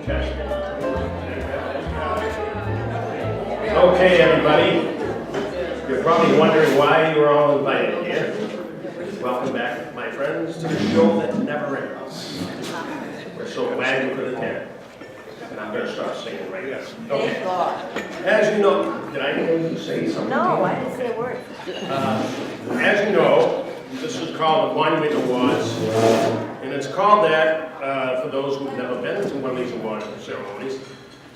Okay, everybody. You're probably wondering why you were all invited here. Welcome back, my friends, to the show that never ends. We're so glad you could attend. And I'm going to start singing right now. Okay. Thank God. As you know, did I hear you say something? No, I didn't say a word. As you know, this is called the Monument Awards. And it's called that for those who've never been to one of these award ceremonies.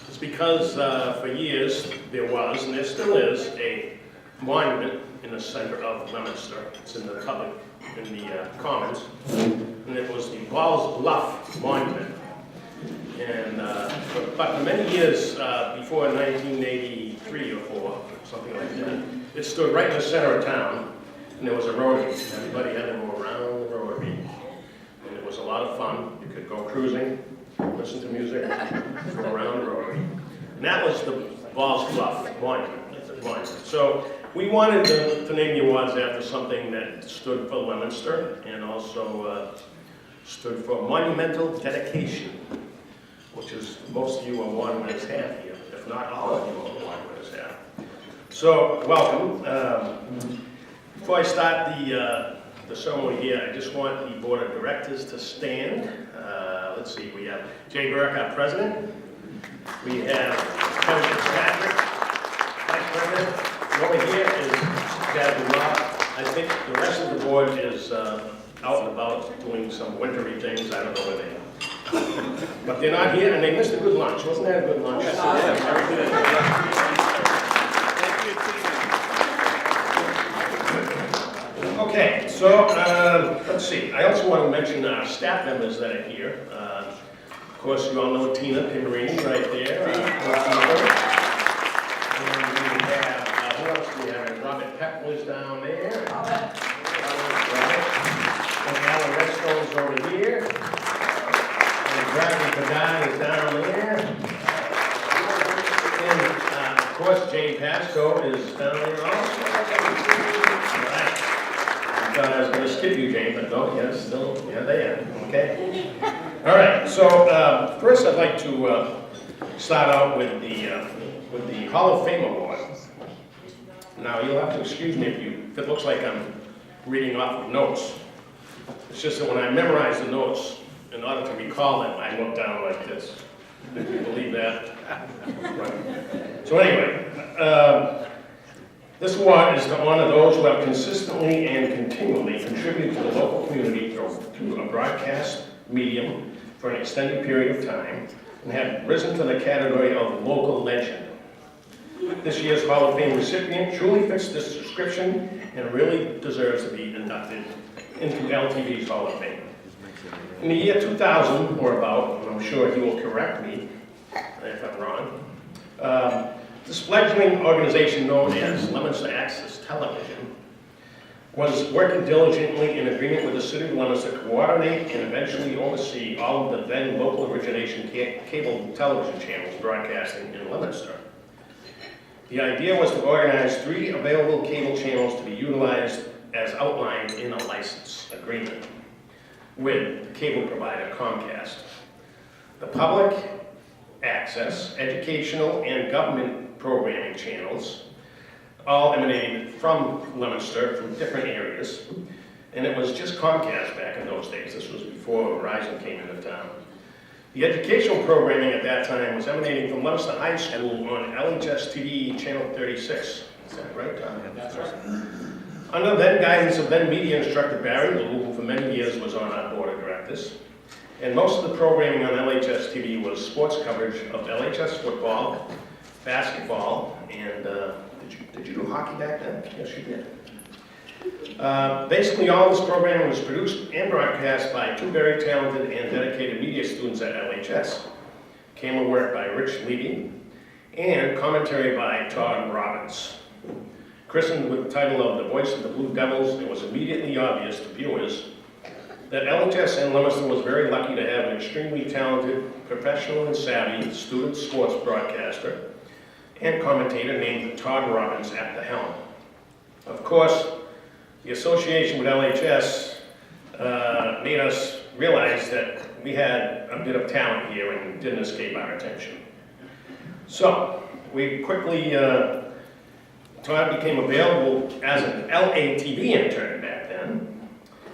It's because for years there was, and there still is, a monument in the center of Leominster. It's in the public, in the Commons. And it was the Balls Bluff Monument. And but for many years before 1983 or 4, something like that, it stood right in the center of town, and there was a rotary. Everybody had to go around the rotary, and it was a lot of fun. You could go cruising, listen to music, go around the rotary. And that was the Balls Bluff Monument. So we wanted to name the awards after something that stood for Leominster, and also stood for monumental dedication, which is most of you award winners have here, if not all of you award winners have. So, welcome. Before I start the ceremony here, I just want the board of directors to stand. Let's see, we have Jay Burke, our president. We have Kevin Fitzpatrick, vice president. Over here is Jasmine Robb. I think the rest of the board is out and about doing some wintry things. I don't know where they are. But they're not here, and they missed a good lunch. Wasn't that a good lunch? Yes, very good. Okay, so let's see. I also want to mention our staff members that are here. Of course, you all know Tina Pimarini right there. And we have, who else do we have? Robert Peck was down there. And Alan Redstone's over here. Bradley Pagan is down there. And of course, Jane Pasco is down there also. All right. I thought I was going to skip you, Jane, but no, yes, still, yeah, they are. Okay. All right. So first, I'd like to start out with the Hall of Fame Award. Now, you'll have to excuse me if it looks like I'm reading off of notes. It's just that when I memorize the notes, in order to recall them, I look down like this. Can you believe that? Right. So anyway, this award is to honor those who have consistently and continually contributed to the local community through a broadcast medium for an extended period of time and have risen to the category of local legend. This year's Hall of Fame recipient truly fits this description and really deserves to be inducted into LTV's Hall of Fame. In the year 2000 or about, and I'm sure he will correct me if I'm wrong, this fledgling organization known as Leominster Access Television was working diligently in agreement with the city of Leominster to coordinate and eventually oversee all of the then local origination cable television channels broadcasting in Leominster. The idea was to organize 3 available cable channels to be utilized as outlined in a license agreement with the cable provider Comcast. The public access, educational, and government programming channels all emanated from Leominster from different areas, and it was just Comcast back in those days. This was before Verizon came into town. The educational programming at that time was emanating from Leominster High School on LHS TV Channel 36. Is that right, Tom? That's right. Under then guidance of then media instructor Barry Lou, who for many years was on our board of directors, and most of the programming on LHS TV was sports coverage of LHS football, basketball, and did you do hockey back then? Yes, you did. Basically, all this programming was produced and broadcast by 2 very talented and dedicated media students at LHS. Camera work by Rich Levy, and commentary by Todd Robbins. Christened with the title of The Voice of the Blue Devils, it was immediately obvious to viewers that LHS and Leominster was very lucky to have an extremely talented, professional and savvy student sports broadcaster and commentator named Todd Robbins at the helm. Of course, the association with LHS made us realize that we had a bit of talent here and didn't escape our attention. So, we quickly, Todd became available as an LATV intern back then,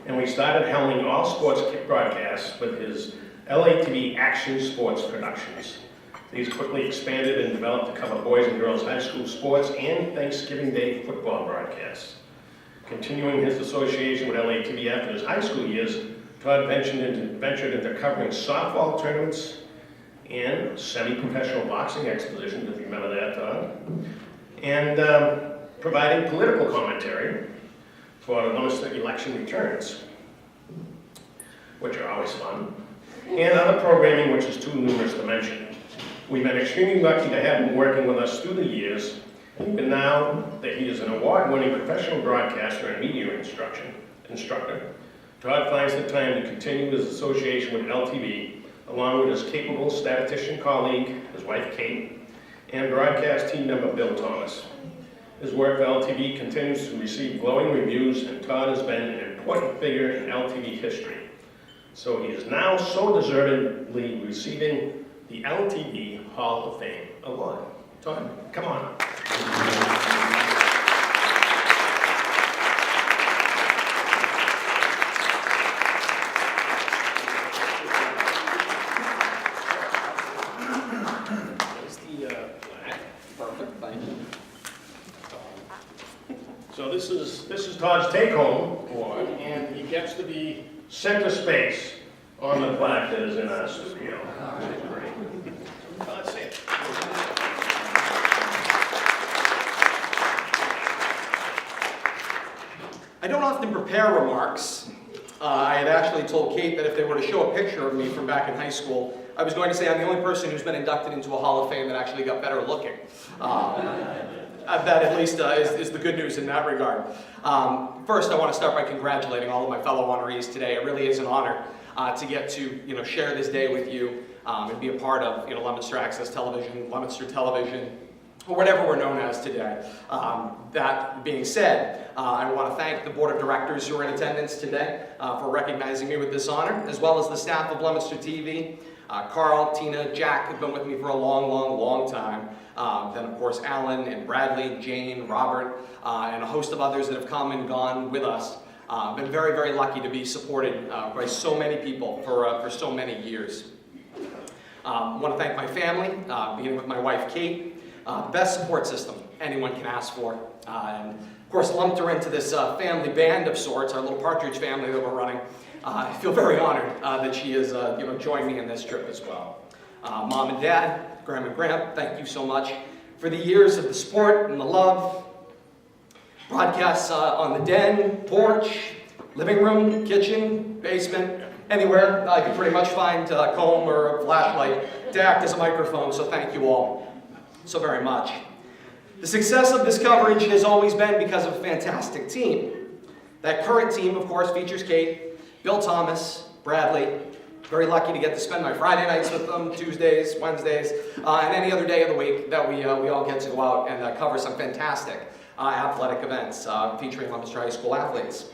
and we started helming all sports broadcasts with his LATV Action Sports Productions. These quickly expanded and developed to cover boys and girls high school sports and Thanksgiving Day football broadcasts. Continuing his association with LATV after his high school years, Todd ventured into covering softball tournaments and semi-professional boxing expositions, if you remember that, Todd, and providing political commentary for the Leominster election returns, which are always fun, and other programming which is too numerous to mention. We've been extremely lucky to have him working with us through the years, even now that he is an award-winning professional broadcaster and media instructor. Todd finds the time to continue his association with LTV, along with his capable statistician colleague, his wife Kate, and broadcast team member Bill Thomas. His work for LTV continues to receive glowing reviews, and Todd has been an important figure in LTV history. So he is now so deservedly receiving the LTV Hall of Fame Award. Todd, come on. Perfect, thank you. So this is Todd's take-home award, and he gets to be center space on the plaque that is in our studio. Let's see it. I don't often prepare remarks. I had actually told Kate that if they were to show a picture of me from back in high school, I was going to say I'm the only person who's been inducted into a Hall of Fame that actually got better looking. That at least is the good news in that regard. First, I want to start by congratulating all of my fellow honorees today. It really is an honor to get to share this day with you and be a part of Leominster Access Television, Leominster Television, or whatever we're known as today. That being said, I want to thank the board of directors who are in attendance today for recognizing me with this honor, as well as the staff of Leominster TV. Carl, Tina, Jack have been with me for a long time. Then of course Alan and Bradley, Jane, Robert, and a host of others that have come and gone with us. Been very lucky to be supported by so many people for so many years. I want to thank my family, beginning with my wife Kate. The best support system anyone can ask for. And of course lumped her into this family band of sorts, our little partridge family that we're running. I feel very honored that she has joined me in this trip as well. Mom and Dad, Graham and Graham, thank you so much for the years of the support and the love. Broadcasts on the den, porch, living room, kitchen, basement, anywhere I could pretty much find a comb or a flashlight to act as a microphone, so thank you all so very much. The success of this coverage has always been because of a fantastic team. That current team, of course, features Kate, Bill Thomas, Bradley. Very lucky to get to spend my Friday nights with them, Tuesdays, Wednesdays, and any other day of the week that we all get to go out and cover some fantastic athletic events featuring Leominster High School athletes.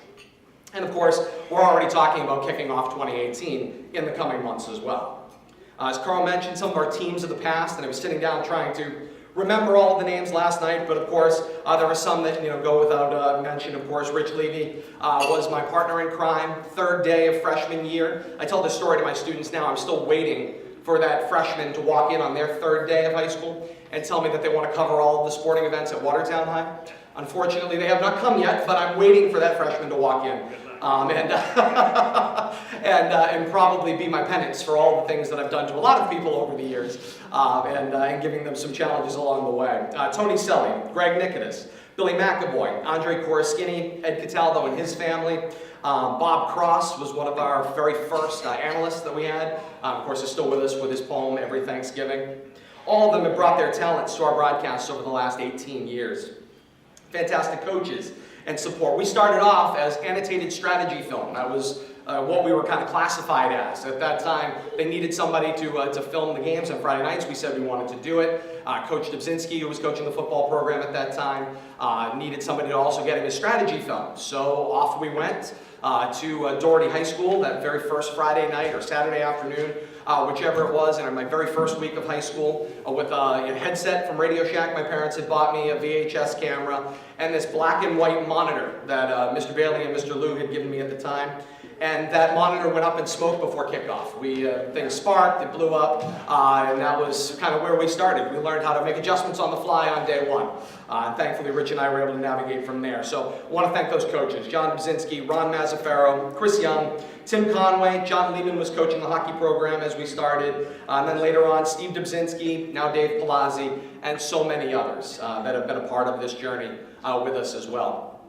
And of course, we're already talking about kicking off 2018 in the coming months as well. As Carl mentioned, some of our teams of the past, and I was sitting down trying to remember all of the names last night, but of course, there are some that go without mention. Of course, Rich Levy was my partner in crime, third day of freshman year. I tell this story to my students now. I'm still waiting for that freshman to walk in on their third day of high school and tell me that they want to cover all of the sporting events at Watertown High. Unfortunately, they have not come yet, but I'm waiting for that freshman to walk in and probably be my penance for all the things that I've done to a lot of people over the years and giving them some challenges along the way. Tony Selly, Greg Nikitas, Billy McAvoy, Andre Koraskini, Ed Cataldo and his family. Bob Cross was one of our very first analysts that we had. Of course, is still with us with his poem, Every Thanksgiving. All of them have brought their talents to our broadcasts over the last 18 years. Fantastic coaches and support. We started off as annotated strategy film. That was what we were kind of classified as. At that time, they needed somebody to film the games on Friday nights. We said we wanted to do it. Coach Dubzinski, who was coaching the football program at that time, needed somebody to also get him his strategy film. So off we went. to Doherty High School that very first Friday night or Saturday afternoon, whichever it was, in my very first week of high school, with a headset from Radio Shack. My parents had bought me a VHS camera and this black and white monitor that Mr. Bailey and Mr. Lou had given me at the time. And that monitor went up in smoke before kickoff. Things sparked, it blew up, and that was kind of where we started. We learned how to make adjustments on the fly on day one. And thankfully, Rich and I were able to navigate from there. So I want to thank those coaches, John Bzinski, Ron Mazzaferro, Chris Young, Tim Conway. John Lehman was coaching the hockey program as we started. And then later on, Steve Dubzinski, now Dave Palazzi, and so many others that have been a part of this journey with us as well.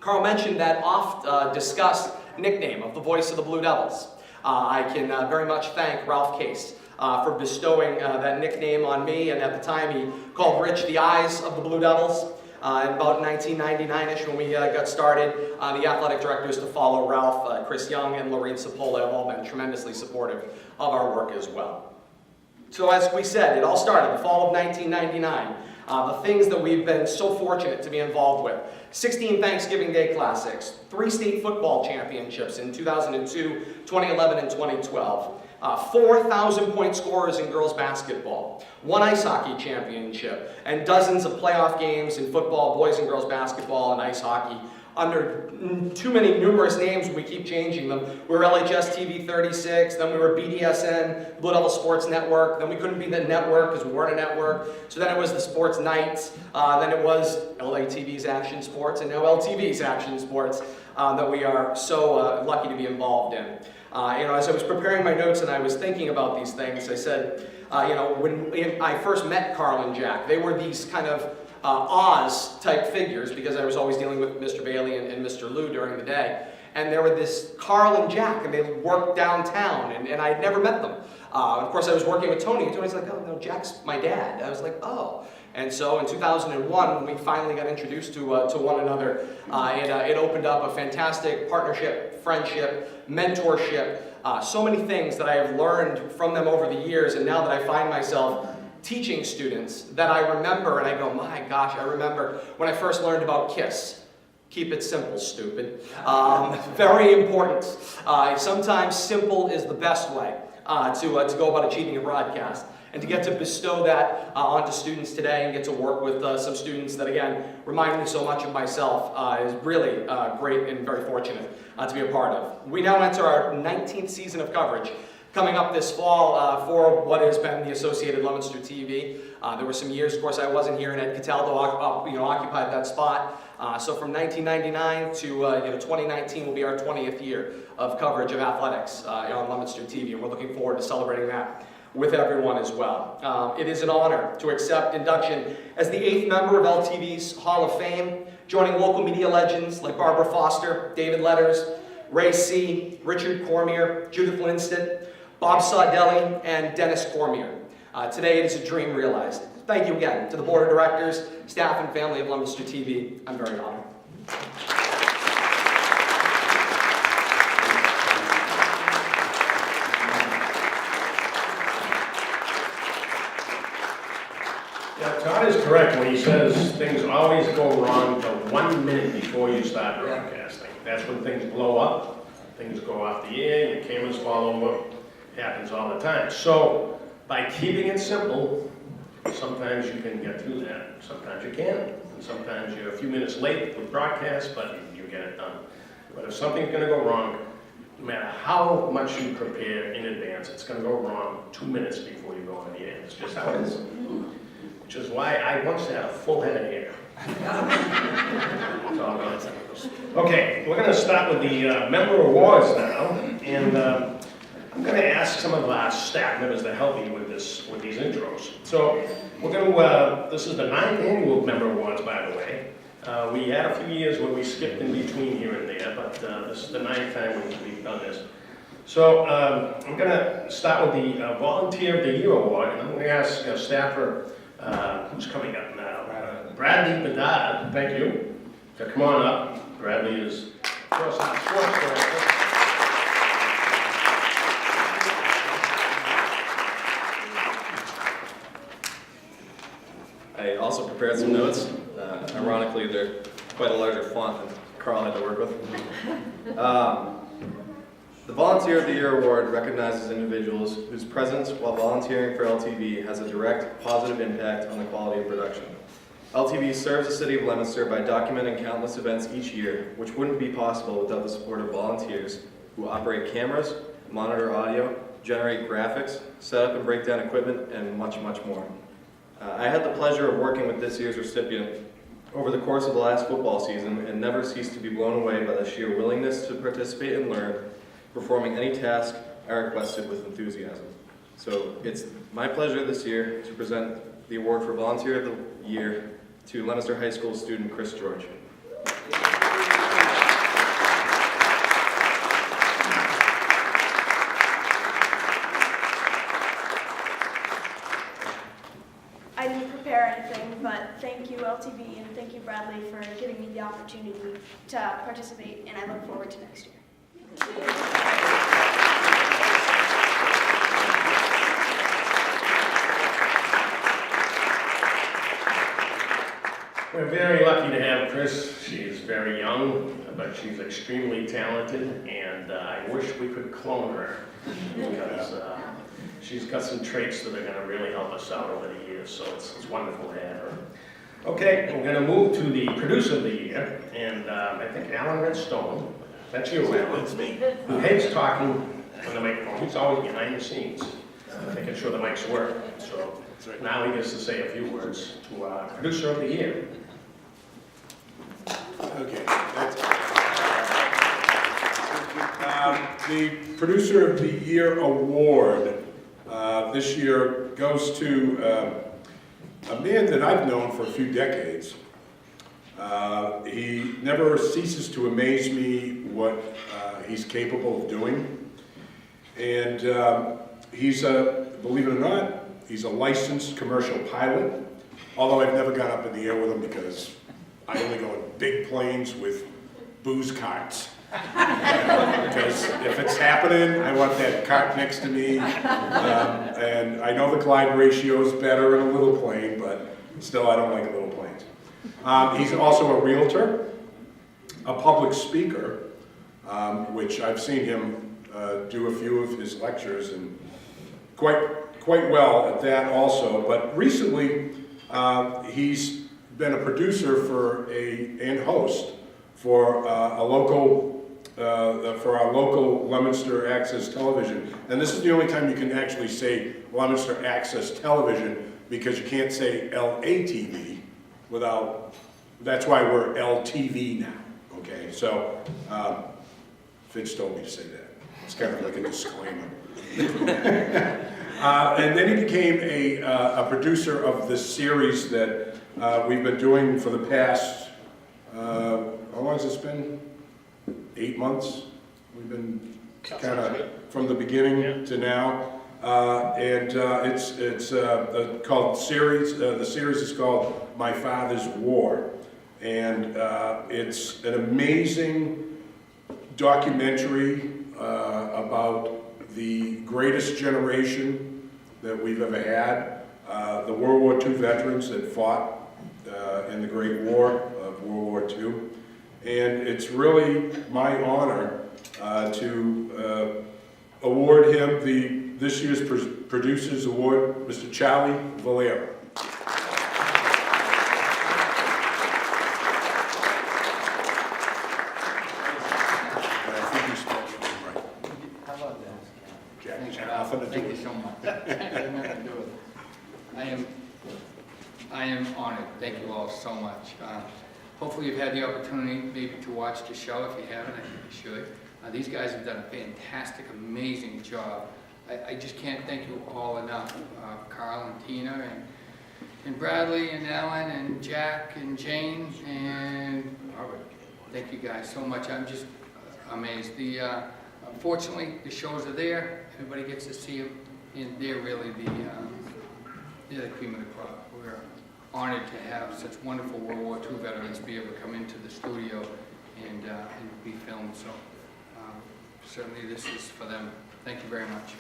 Carl mentioned that oft-discussed nickname of the voice of the Blue Devils. I can very much thank Ralph Case for bestowing that nickname on me, and at the time he called Rich the Eyes of the Blue Devils. In about 1999-ish when we got started, the athletic directors to follow Ralph, Chris Young, and Lorene Sapola have all been tremendously supportive of our work as well. So as we said, it all started in the fall of 1999. The things that we've been so fortunate to be involved with. 16 Thanksgiving Day Classics, 3 state football championships in 2002, 2011, and 2012. 4,000-point scorers in girls basketball, 1 ice hockey championship, and dozens of playoff games in football, boys and girls basketball, and ice hockey. Under too many numerous names, we keep changing them. We were LHS TV 36, then we were BDSN, Blue Devil Sports Network, then we couldn't be the network because we weren't a network, so then it was the Sports Nights, then it was LATV's Action Sports, and now LTV's Action Sports that we are so lucky to be involved in. As I was preparing my notes and I was thinking about these things, I said, when I first met Carl and Jack, they were these kind of Oz type figures because I was always dealing with Mr. Bailey and Mr. Lou during the day. And there were this Carl and Jack, and they worked downtown, and I'd never met them. Of course, I was working with Tony, and Tony's like, oh, no, Jack's my dad. I was like, oh. And so in 2001, when we finally got introduced to one another, it opened up a fantastic partnership, friendship, mentorship, so many things that I have learned from them over the years, and now that I find myself teaching students that I remember, and I go, my gosh, I remember when I first learned about KISS. Keep it simple, stupid. Very important. Sometimes simple is the best way to go about achieving a broadcast. And to get to bestow that onto students today and get to work with some students that, again, remind me so much of myself is really great and very fortunate to be a part of. We now enter our 19th season of coverage. Coming up this fall for what has been the Associated Leominster TV. There were some years, of course, I wasn't here, and Ed Cataldo occupied that spot. So from 1999 to 2019 will be our 20th year of coverage of athletics on Leominster TV, and we're looking forward to celebrating that with everyone as well. It is an honor to accept induction as the 8th member of LTV's Hall of Fame, joining local media legends like Barbara Foster, David Letters, Ray C., Richard Cormier, Judith Lindstedt, Bob Saudelli, and Dennis Cormier. Today it is a dream realized. Thank you again to the Board of Directors, staff, and family of Leominster TV. I'm very honored. Yeah, Todd is correct when he says things always go wrong the 1 minute before you start broadcasting. That's when things blow up, things go off the air, your cameras fall over. Happens all the time. So by keeping it simple, sometimes you can get through that. Sometimes you can't. And sometimes you're a few minutes late with broadcast, but you get it done. But if something's going to go wrong, no matter how much you prepare in advance, it's going to go wrong 2 minutes before you go on the air. It's just how it is. Which is why I once had a full head of hair. It's all nonsense. Okay, we're going to start with the member awards now, and I'm going to ask some of our staff members to help me with these intros. So we're going to, this is the 9th annual member awards, by the way. We had a few years where we skipped in between here and there, but this is the 9th time we've done this. So I'm going to start with the Volunteer of the Year Award, and I'm going to ask staffer, who's coming up now? Bradley Bedard, thank you. So come on up. Bradley is, of course, our sports director. I also prepared some notes. Ironically, they're quite a larger font than Carl had to work with. The Volunteer of the Year Award recognizes individuals whose presence while volunteering for LTV has a direct, positive impact on the quality of production. LTV serves the city of Leominster by documenting countless events each year, which wouldn't be possible without the support of volunteers who operate cameras, monitor audio, generate graphics, set up and break down equipment, and much, much more. I had the pleasure of working with this year's recipient over the course of the last football season and never ceased to be blown away by the sheer willingness to participate and learn, performing any task I requested with enthusiasm. So it's my pleasure this year to present the award for Volunteer of the Year to Leominster High School student Chris George. I didn't prepare anything, but thank you LTV and thank you Bradley for giving me the opportunity to participate, and I look forward to next year. We're very lucky to have Chris. She's very young, but she's extremely talented, and I wish we could clone her because she's got some traits that are going to really help us out over the years, so it's wonderful to have her. Okay, we're going to move to the Producer of the Year, and I think Alan Redstone, that's you, Alan. That's me. Who hates talking on the microphone. He's always behind the scenes, making sure the mics work. So now he gets to say a few words to our Producer of the Year. Okay. The Producer of the Year Award this year goes to a man that I've known for a few decades. He never ceases to amaze me what he's capable of doing. And he's believe it or not, he's a licensed commercial pilot, although I've never gone up in the air with him because I only go in big planes with booze carts. Because if it's happening, I want that cart next to me. And I know the glide ratio is better in a little plane, but still I don't like little planes. He's also a realtor, a public speaker, which I've seen him do a few of his lectures, and quite well at that also. But recently, he's been a producer and host for our local Leominster Access Television. And this is the only time you can actually say Leominster Access Television, because you can't say LATV without, that's why we're LTV now, okay? So, Fitz told me to say that. It's kind of like a disclaimer. And then he became a producer of this series that we've been doing for the past, how long has this been? 8 months. We've been kind of from the beginning to now, and it's called series. The series is called My Father's War, and it's an amazing documentary about the greatest generation that we've ever had, the World War II veterans that fought in the Great War of World War II. And it's really my honor to award him this year's Producers Award, Mr. Charlie Valera. Thank you so much. It has nothing to do with it. I am honored. Thank you all so much. Hopefully you've had the opportunity maybe to watch the show. If you haven't, I think you should. These guys have done a fantastic, amazing job. I just can't thank you all enough. Carl and Tina and Bradley and Ellen and Jack and Jane and Robert. Thank you guys so much. I'm just amazed. Unfortunately, the shows are there. Everybody gets to see them, and they're really they're the cream of the crop. We're honored to have such wonderful World War II veterans be able to come into the studio and be filmed. So certainly this is for them. Thank you very much.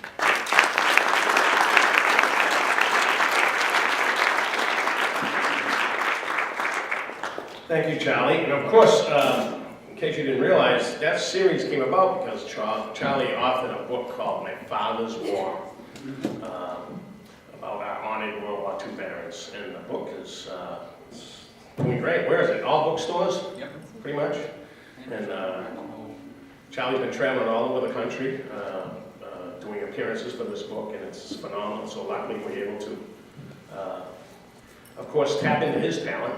Thank you, Charlie. And of course, in case you didn't realize, that series came about because Charlie authored a book called My Father's War, about our honored World War II veterans. And the book is doing great. Where is it? All bookstores? Yep. Pretty much. And Charlie's been traveling all over the country, doing appearances for this book, and it's phenomenal. So luckily we're able to, of course, tap into his talent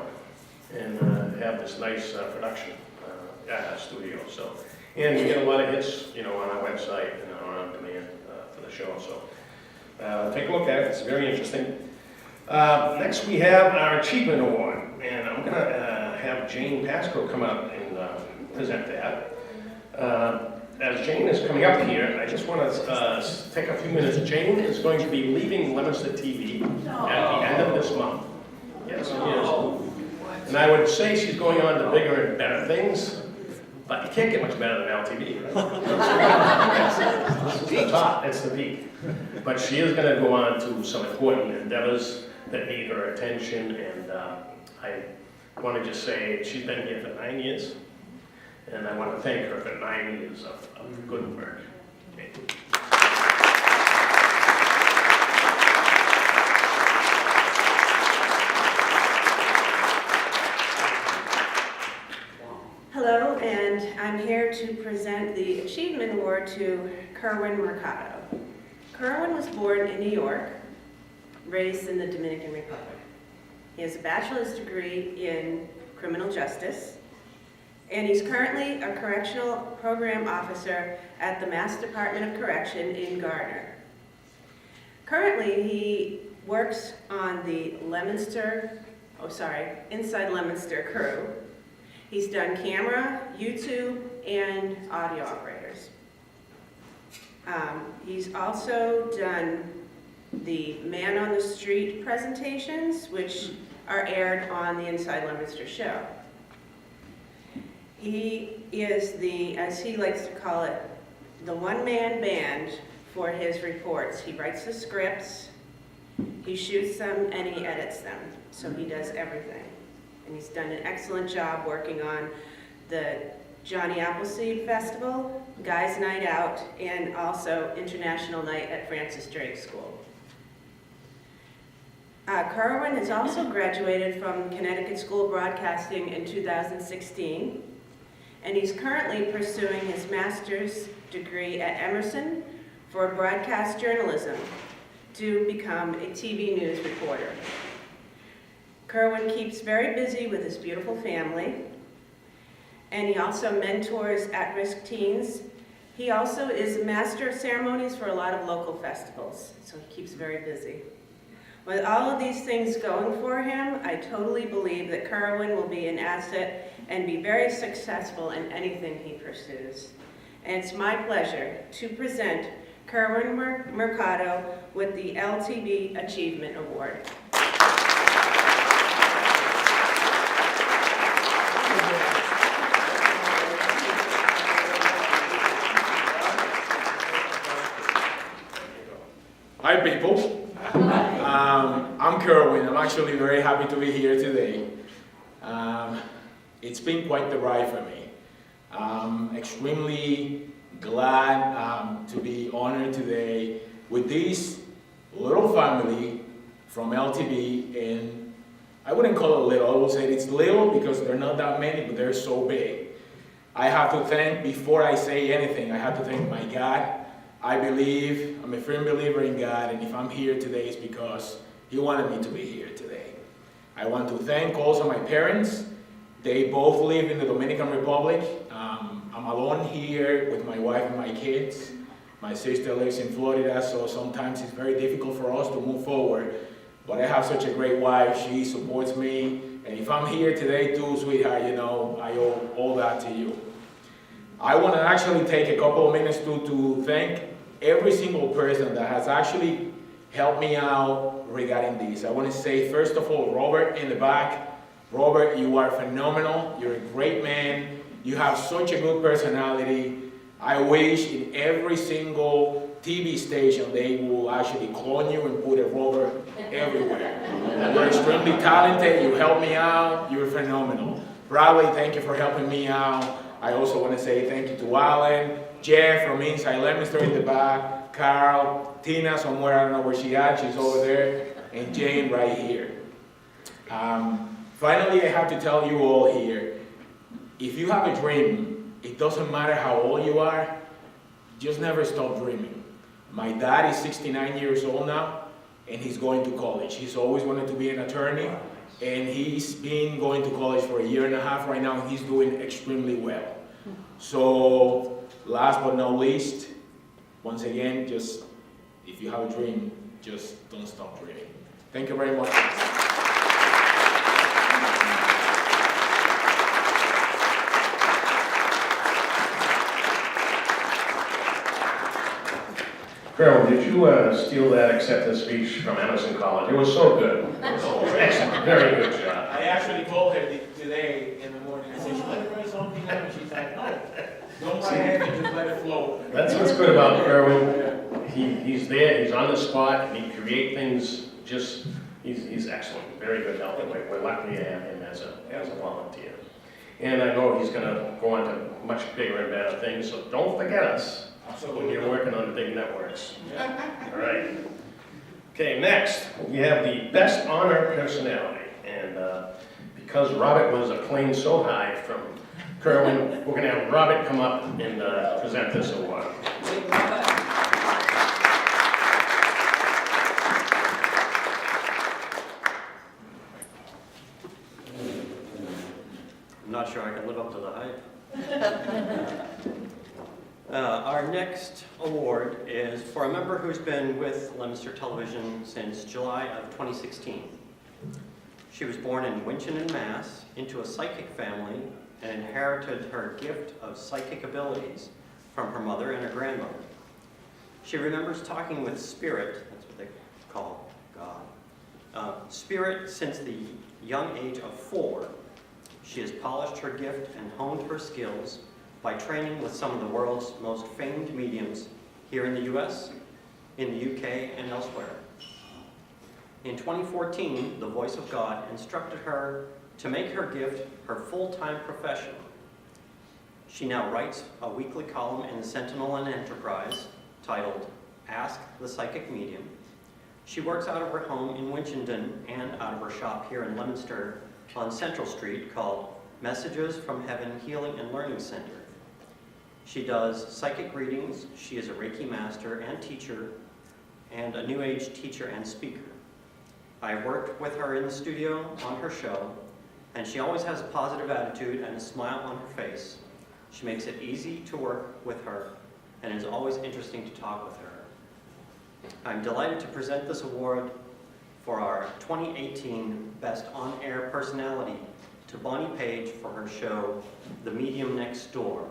and have this nice production at our studio. So, and we get a lot of hits, you know, on our website and on demand for the show. So, take a look at it. It's very interesting. Next, we have our Achievement Award, and I'm going to have Jane Pascoe come up and present that. As Jane is coming up here, I just want to take a few minutes. Jane is going to be leaving Leominster TV at the end of this month. Yes, she is. And I would say she's going on to bigger and better things, but you can't get much better than LTV. It's the top, it's the peak. But she is going to go on to some important endeavors that need her attention, and I want to just say she's been here for 9 years, and I want to thank her for 9 years of good work. Okay. Hello, and I'm here to present the Achievement Award to Kerwin Mercado. Kerwin was born in New York, raised in the Dominican Republic. He has a bachelor's degree in criminal justice, and he's currently a correctional program officer at the Mass Department of Correction in Gardner. Currently, he works on the Inside Leominster crew. He's done camera, YouTube, and audio operators. He's also done the Man on the Street presentations, which are aired on the Inside Leominster show. He is the, as he likes to call it, the one-man band for his reports. He writes the scripts, he shoots them, and he edits them. So he does everything. And he's done an excellent job working on the Johnny Appleseed Festival, Guys Night Out, and also International Night at Francis Drake School. Kerwin has also graduated from Connecticut School of Broadcasting in 2016, and he's currently pursuing his master's degree at Emerson for broadcast journalism to become a TV news reporter. Kerwin keeps very busy with his beautiful family, and he also mentors at-risk teens. He also is a master of ceremonies for a lot of local festivals, so he keeps very busy. With all of these things going for him, I totally believe that Kerwin will be an asset and be very successful in anything he pursues. And it's my pleasure to present Kerwin Mercado with the LTV Achievement Award. Hi people, I'm Kerwin. I'm actually very happy to be here today. It's been quite the ride for me. I'm extremely glad to be honored today with this little family from LTV, and I wouldn't call it little, I will say it's little because they're not that many, but they're so big. I have to thank, before I say anything, I have to thank my God. I'm a firm believer in God, and if I'm here today, it's because He wanted me to be here today. I want to thank also my parents. They both live in the Dominican Republic. I'm alone here with my wife and my kids. My sister lives in Florida, so sometimes it's very difficult for us to move forward. But I have such a great wife. She supports me. And if I'm here today too, sweetheart, you know, I owe all that to you. I want to actually take a couple of minutes to thank every single person that has actually helped me out regarding this. I want to say, first of all, Robert in the back. Robert, you are phenomenal. You're a great man. You have such a good personality. I wish in every single TV station they will actually clone you and put a Robert everywhere. You're extremely talented. You help me out. You're phenomenal. Bradley, thank you for helping me out. I also want to say thank you to Alan, Jeff from Inside Leominster in the back, Carl, Tina somewhere, I don't know where she at, she's over there, and Jane right here. Finally, I have to tell you all here, if you have a dream, it doesn't matter how old you are, just never stop dreaming. My dad is 69 years old now, and he's going to college. He's always wanted to be an attorney, and he's been going to college for 1.5 years right now, and he's doing extremely well. So, last but not least, once again, just, if you have a dream, just don't stop dreaming. Thank you very much. Carol, did you steal that acceptance speech from Emerson College? It was so good. Excellent, very good job. I actually told her today in the morning, I said, should I write something down? And she's like, no, don't write anything, just let it flow. That's what's good about Kerwin. He's there, he's on the spot, and he creates things just, he's excellent. Very good help. We're lucky to have him as a volunteer. And I know he's gonna go on to much bigger and better things, so don't forget us. When you're working on big networks. All right. Okay, next, we have the Best Honor Personality. And because Robert was acclaimed so high from Kerwin, we're going to have Robert come up and present this award. I'm not sure I can live up to the hype. Our next award is for a member who's been with Leominster Television since July of 2016. She was born in Winchendon, Mass, into a psychic family and inherited her gift of psychic abilities from her mother and her grandmother. She remembers talking with spirit, that's what they call God, spirit since the young age of 4. She has polished her gift and honed her skills by training with some of the world's most famed mediums here in the US, in the UK, and elsewhere. In 2014, the voice of God instructed her to make her gift her full-time profession. She now writes a weekly column in the Sentinel and Enterprise titled Ask the Psychic Medium. She works out of her home in Winchendon and out of her shop here in Leominster on Central Street called Messages from Heaven Healing and Learning Center. She does psychic readings, she is a Reiki master and teacher, and a New Age teacher and speaker. I've worked with her in the studio on her show, and she always has a positive attitude and a smile on her face. She makes it easy to work with her, and it's always interesting to talk with her. I'm delighted to present this award for our 2018 Best On-Air Personality to Bonnie Page for her show, The Medium Next Door.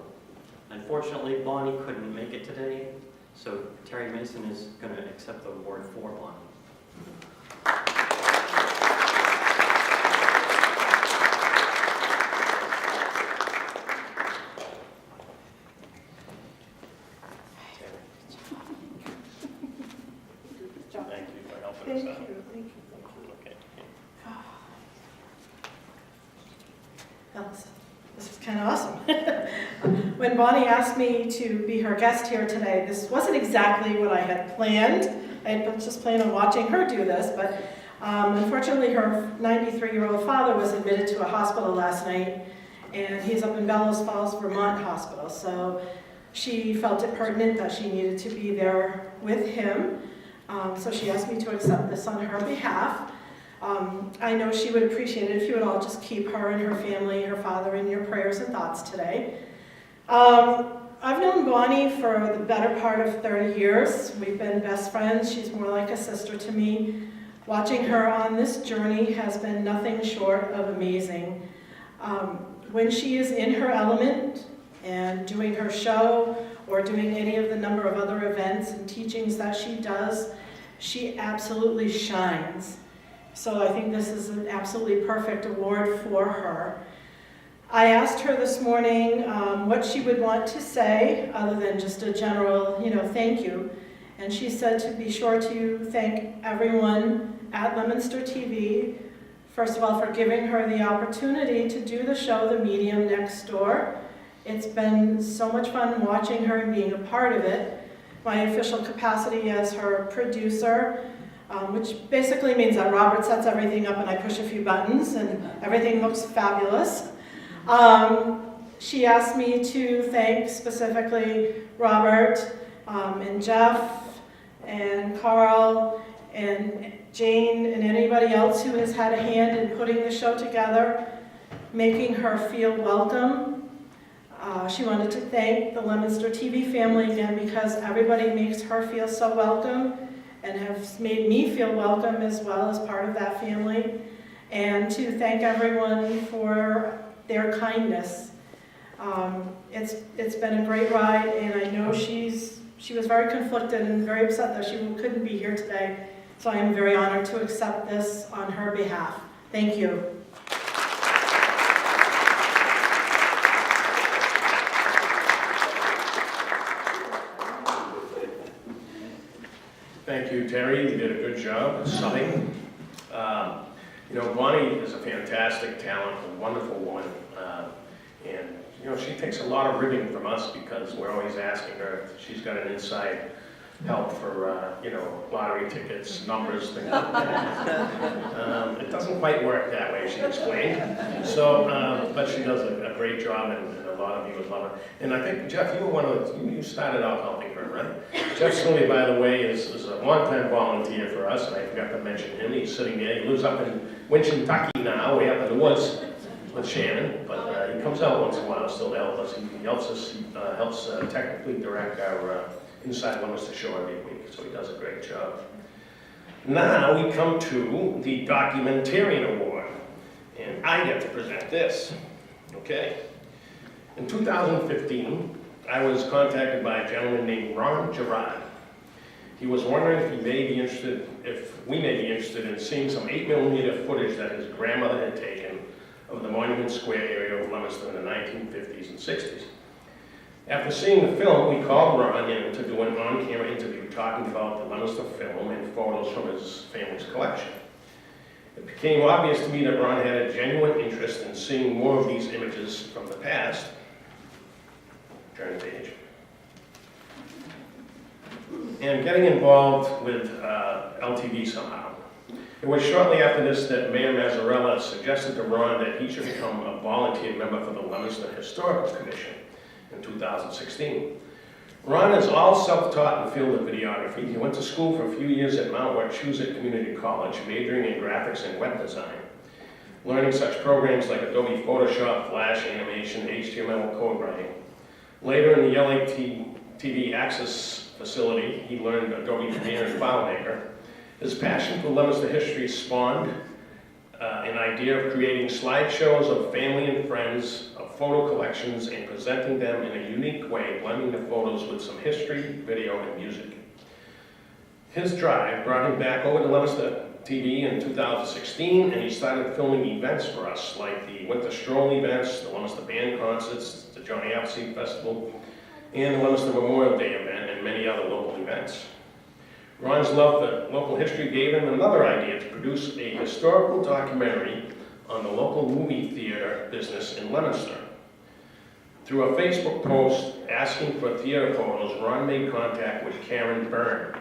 Unfortunately, Bonnie couldn't make it today, so Terry Mason is going to accept the award for Bonnie. Thank you for helping us out. Thank you. Okay. This was kind of awesome. When Bonnie asked me to be her guest here today, this wasn't exactly what I had planned. I had just planned on watching her do this, but unfortunately her 93-year-old father was admitted to a hospital last night, and he's up in Bellows Falls, Vermont hospital. So she felt it pertinent that she needed to be there with him. So she asked me to accept this on her behalf. I know she would appreciate it if you would all just keep her and her family, her father, in your prayers and thoughts today. I've known Bonnie for the better part of 30 years. We've been best friends. She's more like a sister to me. Watching her on this journey has been nothing short of amazing. When she is in her element and doing her show or doing any of the number of other events and teachings that she does, she absolutely shines. So I think this is an absolutely perfect award for her. I asked her this morning what she would want to say other than just a general, thank you. And she said to be sure to thank everyone at Leominster TV, first of all, for giving her the opportunity to do the show, The Medium Next Door, It's been so much fun watching her and being a part of it. My official capacity as her producer, which basically means that Robert sets everything up and I push a few buttons and everything looks fabulous. She asked me to thank specifically Robert and Jeff and Carl and Jane and anybody else who has had a hand in putting the show together, making her feel welcome. She wanted to thank the Leominster TV family again because everybody makes her feel so welcome and has made me feel welcome as well as part of that family. And to thank everyone for their kindness. It's been a great ride, and I know she was very conflicted and very upset that she couldn't be here today. So I am very honored to accept this on her behalf. Thank you. Thank you, Terry. You did a good job subbing. You know, Bonnie is a fantastic talent, a wonderful woman. And, you know, she takes a lot of ribbing from us because we're always asking her if she's got an inside help for, you know, lottery tickets, numbers, things like that. It doesn't quite work that way, she explained. So, but she does a great job, and a lot of you would love her. And I think, Jeff, you were one of the, you started out helping her, right? Jeff Sweeney, by the way, is a longtime volunteer for us, and I forgot to mention him. He's sitting there. He lives up in Winchtucky now, way up in the woods with Shannon, but he comes out once in a while still to help us. He helps us, helps technically direct our Inside Leominster show every week, so he does a great job. Now we come to the Documentarian Award, and I get to present this, okay? In 2015, I was contacted by a gentleman named Ron Gerard. He was wondering if we may be interested in seeing some 8mm footage that his grandmother had taken of the Monument Square area of Leominster in the 1950s and 60s. After seeing the film, we called Ron in to do an on-camera interview talking about the Leominster film and photos from his family's collection. It became obvious to me that Ron had a genuine interest in seeing more of these images from the past. Turn the page. And getting involved with LTV somehow. It was shortly after this that Mayor Mazzarella suggested to Ron that he should become a volunteer member for the Leominster Historical Commission in 2016. Ron is all self-taught in the field of videography. He went to school for a few years at Mount Wachusett Community College, majoring in graphics and web design, learning such programs like Adobe Photoshop, Flash, animation, HTML code writing. Later in the LTV Access facility, he learned Adobe Premiere and FileMaker. His passion for Leominster history spawned an idea of creating slideshows of family and friends, of photo collections, and presenting them in a unique way, blending the photos with some history, video, and music. His drive brought him back over to Leominster TV in 2016, and he started filming events for us, like the Winter Stroll events, the Leominster Band concerts, the Johnny Appleseed Festival, and the Leominster Memorial Day event, and many other local events. Ron's love for local history gave him another idea to produce a historical documentary on the local movie theater business in Leominster. Through a Facebook post asking for theater photos, Ron made contact with Karen Byrne.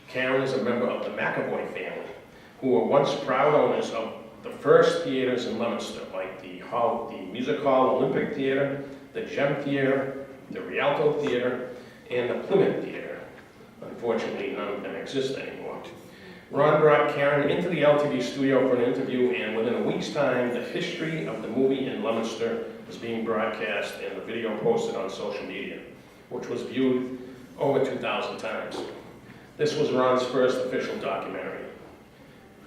Karen is a member of the McAvoy family, who were once proud owners of the first theaters in Leominster, like the Music Hall Olympic Theater, the Gem Theater, the Rialto Theater, and the Plymouth Theater. Unfortunately, none of them exist anymore. Ron brought Karen into the LTV studio for an interview, and within a week's time, the history of the movie in Leominster was being broadcast and the video posted on social media, which was viewed over 2,000 times. This was Ron's first official documentary.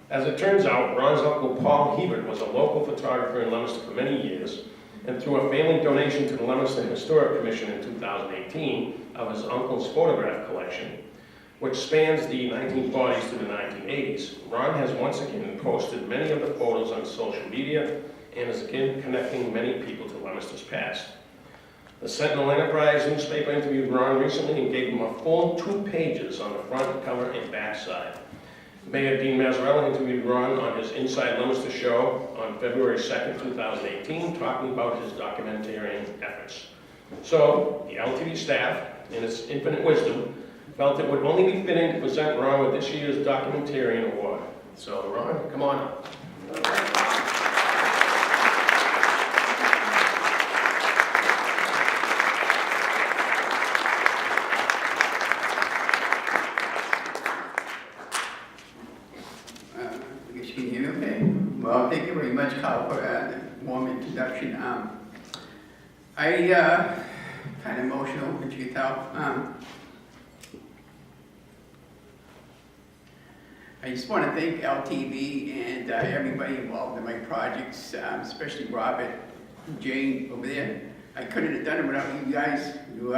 As it turns out, Ron's uncle Paul Hebert was a local photographer in Leominster for many years, and through a family donation to the Leominster Historic Commission in 2018 of his uncle's photograph collection, which spans the 1940s to the 1980s, Ron has once again posted many of the photos on social media and is again connecting many people to Leominster's past. The Sentinel Enterprise newspaper interviewed Ron recently and gave him a full 2 pages on the front cover and back side. Mayor Dean Mazzarella interviewed Ron on his Inside Leominster show on February 2nd, 2018, talking about his documentarian efforts. So, the LTV staff, in its infinite wisdom, felt it would only be fitting to present Ron with this year's Documentarian Award. So, Ron, come on up. I guess you can hear me okay. Well, thank you very much, Kyle, for the warm introduction. I kind of emotional, which you can tell. I just want to thank LTV and everybody involved in my projects, especially Robert and Jane over there. I couldn't have done it without you guys. You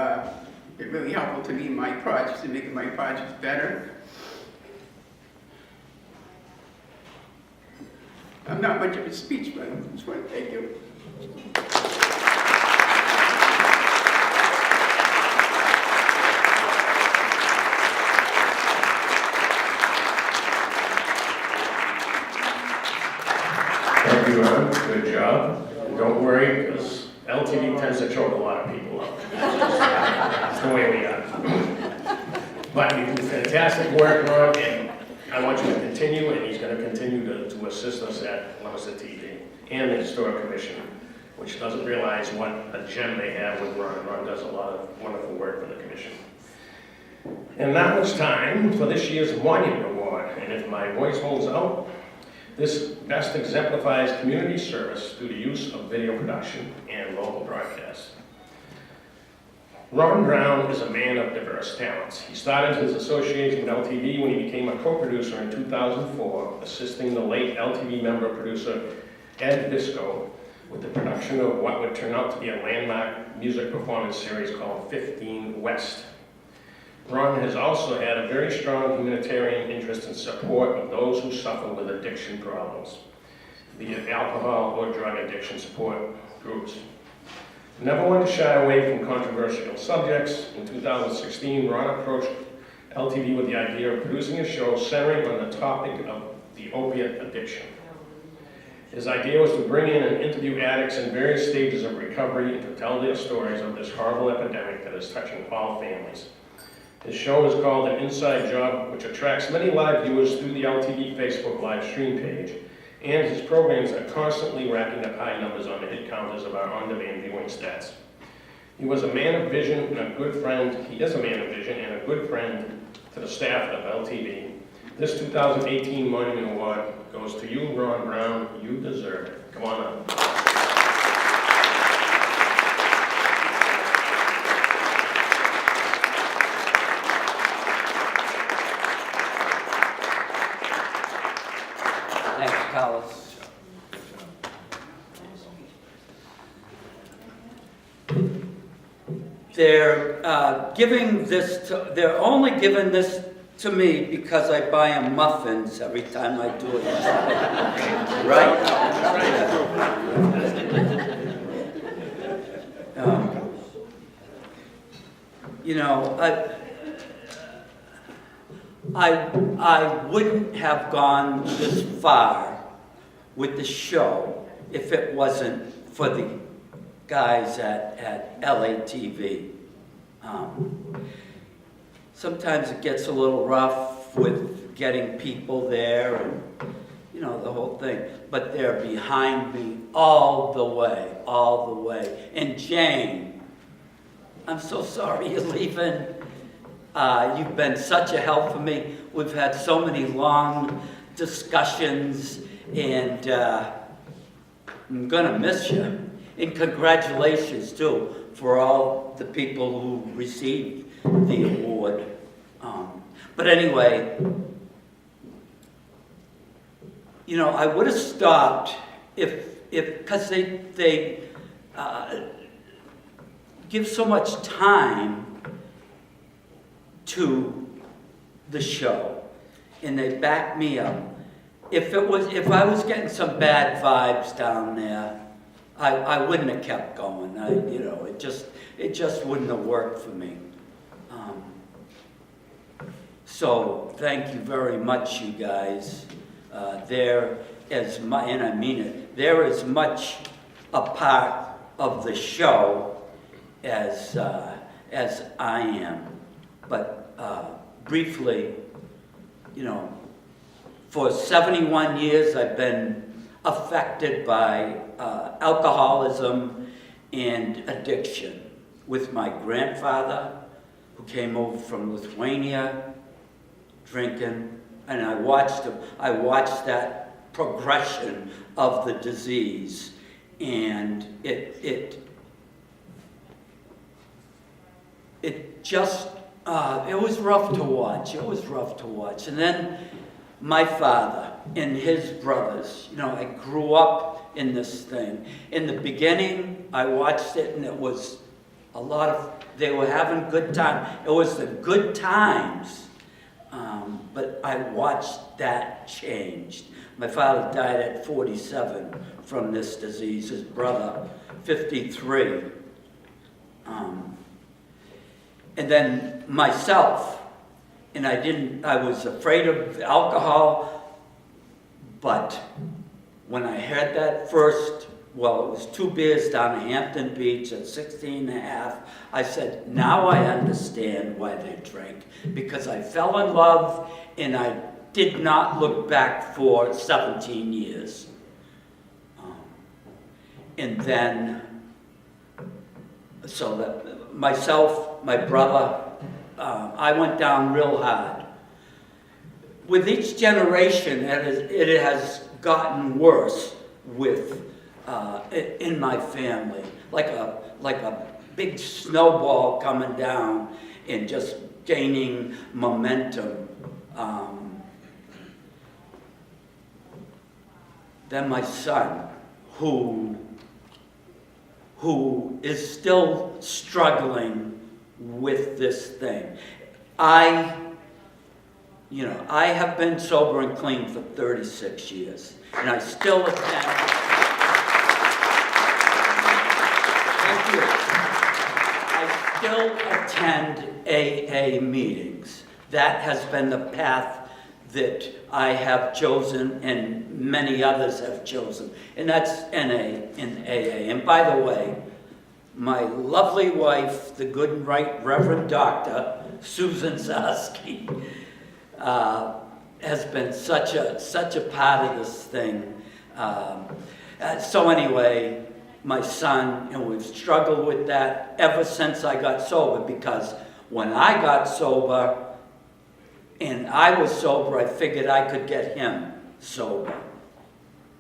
been really helpful to me in my projects and making my projects better. I'm not much of a speech, but I just want to thank you. Thank you, Ron. Good job. And don't worry, because LTV tends to choke a lot of people up. It's the way we are. But you do fantastic work, Ron, and I want you to continue, and he's going to continue to assist us at Leominster TV and the Historic Commission, which doesn't realize what a gem they have with Ron. Ron does a lot of wonderful work for the commission. And now it's time for this year's Monument Award, and if my voice holds out, this best exemplifies community service through the use of video production and local broadcasts. Ron Brown is a man of diverse talents. He started his association with LTV when he became a co-producer in 2004, assisting the late LTV member producer Ed Bisco with the production of what would turn out to be a landmark music performance series called 15 West. Ron has also had a very strong humanitarian interest in support of those who suffer with addiction problems, be it alcohol or drug addiction support groups. Never one to shy away from controversial subjects, in 2016, Ron approached LTV with the idea of producing a show centering on the topic of the opiate addiction. His idea was to bring in and interview addicts in various stages of recovery and to tell their stories of this horrible epidemic that is touching all families. His show is called An Inside Job, which attracts many live viewers through the LTV Facebook live stream page, and his programs are constantly racking up high numbers on the hit counters of our on-demand viewing stats. He was a man of vision and a good friend. He is a man of vision and a good friend to the staff of LTV. This 2018 Monument Award goes to you, Ron Brown. You deserve it. Come on up. Thanks, Carlos. They're only giving this to me because I buy them muffins every time I do it. Right? You know, I wouldn't have gone this far with the show if it wasn't for the guys at LATV. Sometimes it gets a little rough with getting people there and, you know, the whole thing. But they're behind me all the way. And Jane, I'm so sorry you're leaving. You've been such a help for me. We've had so many long discussions, and I'm gonna miss you. And congratulations, too, for all the people who received the award. But anyway, you know, I would have stopped because they give so much time to the show, and they back me up. If I was getting some bad vibes down there, I wouldn't have kept going. It just wouldn't have worked for me. So thank you very much, you guys. And I mean it, they're as much a part of the show as I am. But briefly, you know, for 71 years I've been affected by alcoholism and addiction with my grandfather, who came over from Lithuania, drinking, and I watched that progression of the disease, and it just, it was rough to watch. It was rough to watch. And then my father and his brothers, you know, I grew up in this thing. In the beginning, I watched it, and it was they were having good time. It was the good times, but I watched that change. My father died at 47 from this disease, his brother, 53. And then myself, and I was afraid of alcohol, but when I had that first, well, it was 2 beers down at Hampton Beach at 16 and a half, I said, now I understand why they drink, because I fell in love and I did not look back for 17 years. And then, so that myself, my brother, I went down real hard. With each generation, it has gotten worse with in my family, like a big snowball coming down and just gaining momentum. Then my son, who is still struggling with this thing. I have been sober and clean for 36 years, and I still attend. Thank you. I still attend AA meetings. That has been the path that I have chosen, and many others have chosen, and that's NA and AA. And by the way, my lovely wife, the good and right Reverend Dr. Susan Zaski, has been such a part of this thing. So anyway, my son, and we've struggled with that ever since I got sober, because when I got sober and I was sober, I figured I could get him sober,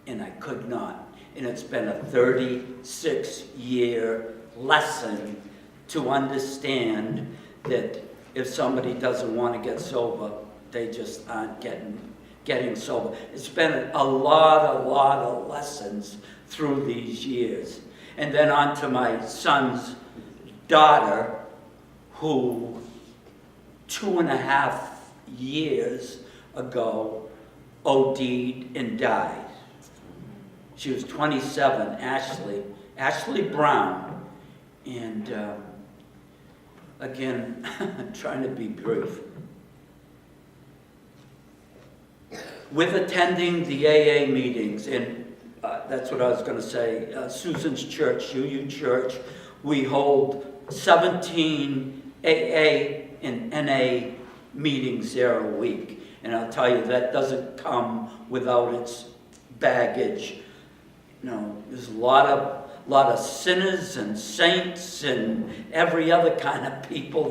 and I could not. And it's been a 36-year lesson to understand that if somebody doesn't want to get sober, they just aren't getting sober. It's been a lot of lessons through these years. And then on to my son's daughter, who 2.5 years ago OD'd and died. She was 27, Ashley Brown. And again, trying to be brief. With attending the AA meetings, and that's what I was going to say, Susan's church, UU Church, we hold 17 AA and NA meetings there a week. And I'll tell you, that doesn't come without its baggage. You know, there's a lot of sinners and saints and every other kind of people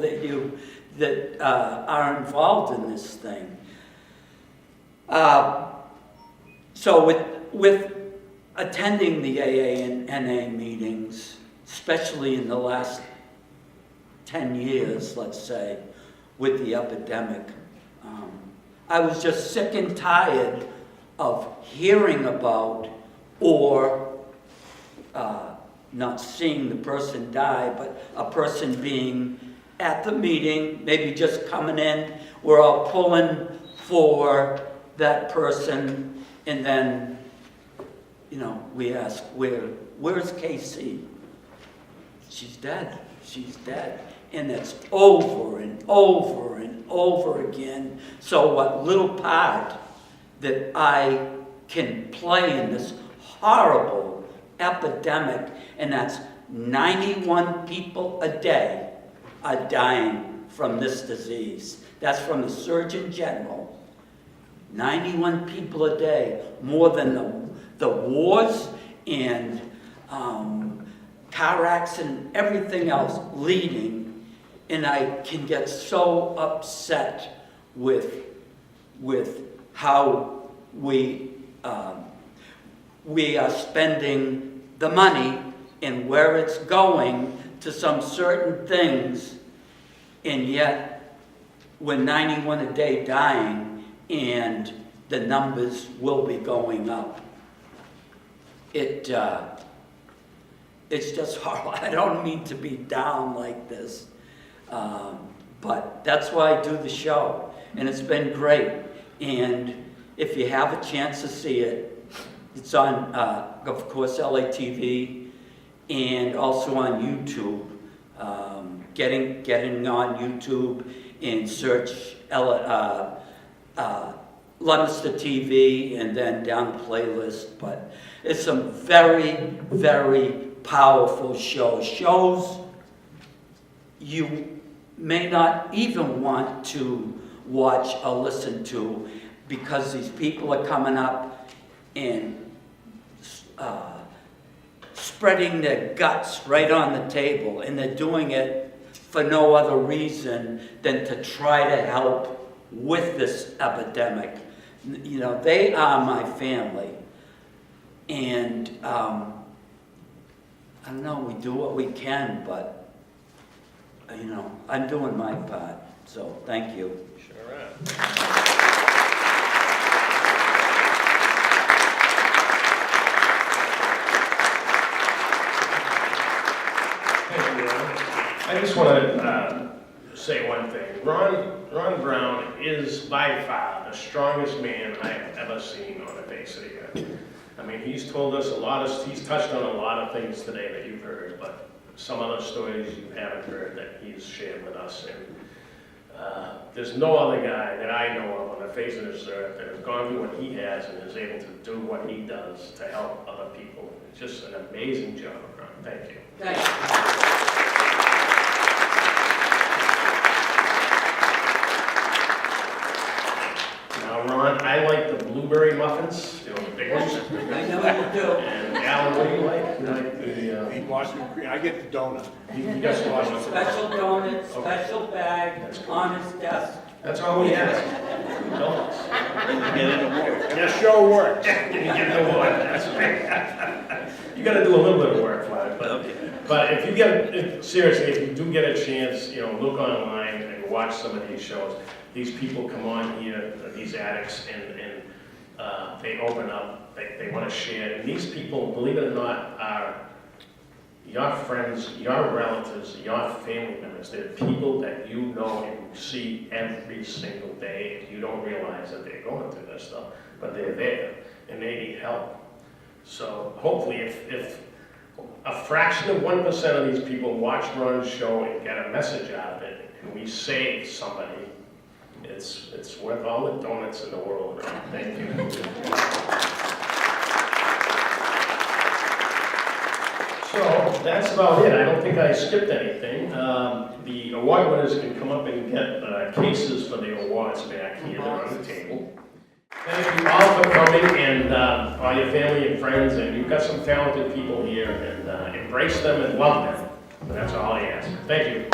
that are involved in this thing. So with attending the AA and NA meetings, especially in the last 10 years, let's say, with the epidemic, I was just sick and tired of hearing about or not seeing the person die, but a person being at the meeting, maybe just coming in. We're all pulling for that person, and then, you know, we ask, where's Casey? She's dead. She's dead. And it's over and over and over again. So what little part that I can play in this horrible epidemic, and that's 91 people a day are dying from this disease. That's from the Surgeon General. 91 people a day, more than the wars and car accident, everything else leading. And I can get so upset with how we are spending the money and where it's going to some certain things, and yet we're 91 a day dying, and the numbers will be going up. It's just horrible. I don't mean to be down like this, but that's why I do the show, and it's been great. And if you have a chance to see it, it's on, of course, LTV, and also on YouTube. Getting on YouTube and search Leominster TV, and then down the playlist. But it's some very, very powerful shows. Shows you may not even want to watch or listen to, because these people are coming up and spreading their guts right on the table, and they're doing it for no other reason than to try to help with this epidemic. You know, they are my family, and I don't know, we do what we can, but you know, I'm doing my part, so thank you. Sure am. I just want to say one thing. Ron Brown is by far the strongest man I've ever seen on the face of the earth. I mean, he's told us he's touched on a lot of things today that you've heard, but some other stories you haven't heard that he's shared with us. And there's no other guy that I know of on the face of this earth that has gone through what he has and is able to do what he does to help other people. It's just an amazing job, Ron. Thank you. Thank you. Now, Ron, I like the blueberry muffins, you know, the big ones. I know you do. And Alan, what do you like? You like the, Eat Boston cream. I get the donut. you got some donuts? Special donut, special bag, on his desk. That's all we ask. Donuts. Your show works. You get the one, that's right. You gotta do a little bit of work, Flag, but if you get, seriously, if you do get a chance, you know, look online and watch some of these shows. These people come on here, these addicts, and they open up, they want to share. And these people, believe it or not, are your friends, your relatives, your family members. They're people that you know and see every single day, and you don't realize that they're going through this stuff, but they're there, and they need help. So hopefully, if a fraction of 1% of these people watch Ron's show and get a message out of it, and we save somebody, it's worth all the donuts in the world. Thank you. So that's about it. I don't think I skipped anything. The award winners can come up and get cases for the awards back here. They're on the table. Thank you all for coming, and all your family and friends, and you've got some talented people here, and embrace them and love them. And that's all I ask. Thank you.